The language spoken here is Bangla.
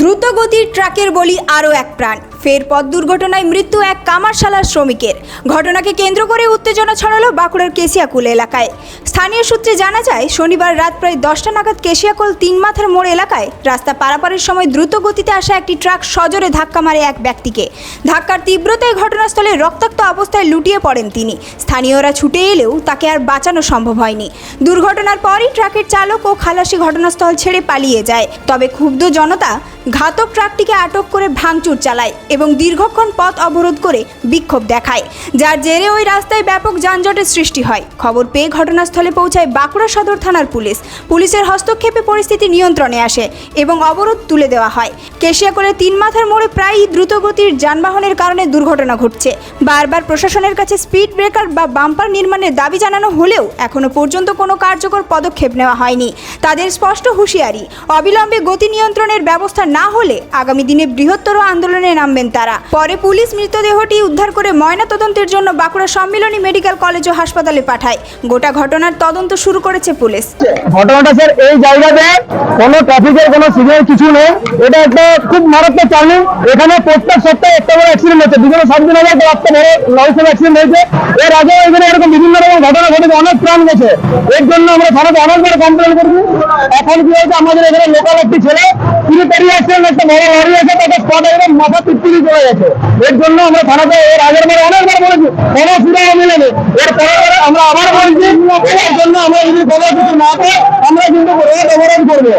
দ্রুতগতির ট্রাকের বলি আরও এক প্রাণ। ফের পথ দুর্ঘটনায় মৃত্যু এক কামারশালার শ্রমিকের। ঘটনাকে কেন্দ্র করে উত্তেজনা ছড়ালো বাঁকুড়ার কেশিয়াকুল এলাকায়। স্থানীয় সূত্রে জানা যায়, শনিবার রাত প্রায় 10টা নাগাদ কেশিয়াকুল 3 মাথার মোড় এলাকায় রাস্তা পারাপারের সময় দ্রুত গতিতে আসা একটি ট্রাক সজোরে ধাক্কা মারে এক ব্যক্তিকে। ধাক্কার তীব্রতায় ঘটনাস্থলে রক্তাক্ত অবস্থায় লুটিয়ে পড়েন তিনি। স্থানীয়রা ছুটে এলেও তাকে আর বাঁচানো সম্ভব হয়নি। দুর্ঘটনার পরই ট্রাকের চালক ও খালাসি ঘটনাস্থল ছেড়ে পালিয়ে যায়। তবে ক্ষুব্ধ জনতা ঘাতক ট্রাকটিকে আটক করে ভাঙচুর চালায় এবং দীর্ঘক্ষণ পথ অবরোধ করে বিক্ষোভ দেখায়, যার জেরে ওই রাস্তায় ব্যাপক যানজটের সৃষ্টি হয়। খবর পেয়ে ঘটনাস্থলে পৌঁছায় বাঁকুড়া সদর থানার পুলিশের হস্তক্ষেপে পরিস্থিতি নিয়ন্ত্রণে আসে এবং অবরোধ তুলে দেওয়া হয়। কেশিয়াকুলের 3 মাথার মোড়ে প্রায়ই দ্রুতগতির যানবাহনের কারণে দুর্ঘটনা ঘটছে। বারবার প্রশাসনের কাছে স্পিড ব্রেকার বা বাম্পার নির্মাণের দাবি জানানো হলেও এখনও পর্যন্ত কোনো কার্যকর পদক্ষেপ নেওয়া হয়নি। তাদের স্পষ্ট হুঁশিয়ারি, অবিলম্বে গতি নিয়ন্ত্রণের ব্যবস্থা না হলে আগামী দিনে বৃহত্তর আন্দোলনে নামবেন তারা। পরে পুলিশ মৃতদেহটি উদ্ধার করে ময়নাতদন্তের জন্য বাঁকুড়া সম্মিলনী মেডিকেল কলেজ ও হাসপাতালে পাঠায়। গোটা ঘটনার তদন্ত শুরু করেছে পুলিশ। ঘটনাটা স্যার এই জায়গাতে কোনো ট্রাফিকের কোনো সিগন্যাল কিছু নেই। এটা একটা খুব মারাত্মক টার্নিং। এখানে প্রত্যেক সপ্তাহে একটা বড় অ্যাক্সিডেন্ট হচ্ছে। বিগত 7 দিন আগে একটা বড় লঞ্চের অ্যাক্সিডেন্ট হয়েছে। এর আগে এখানে এরকম বিভিন্ন রকম ঘটনা ঘটেছে, অনেক প্রাণ গেছে। এর জন্য আমরা থানাতে অনেকবার কমপ্লেন করছি। এখন কি হয়েছে, আমাদের এখানে লোকাল একটি ছেলে তিনি পেরিয়ে আসছেন, একটা বড় লরি আছে, তাকে স্পট একদম মাথা পিটিয়ে চলে গেছে। এর জন্য আমরা থানাতে এর আগের বার অনেকবার বলেছি, কোনো সুরাহা মেলেনি। এর পরে আমরা আবার বলছি, এর জন্য আমরা যদি কোনো কিছু না পাই আমরা কিন্তু অবরোধ করবো।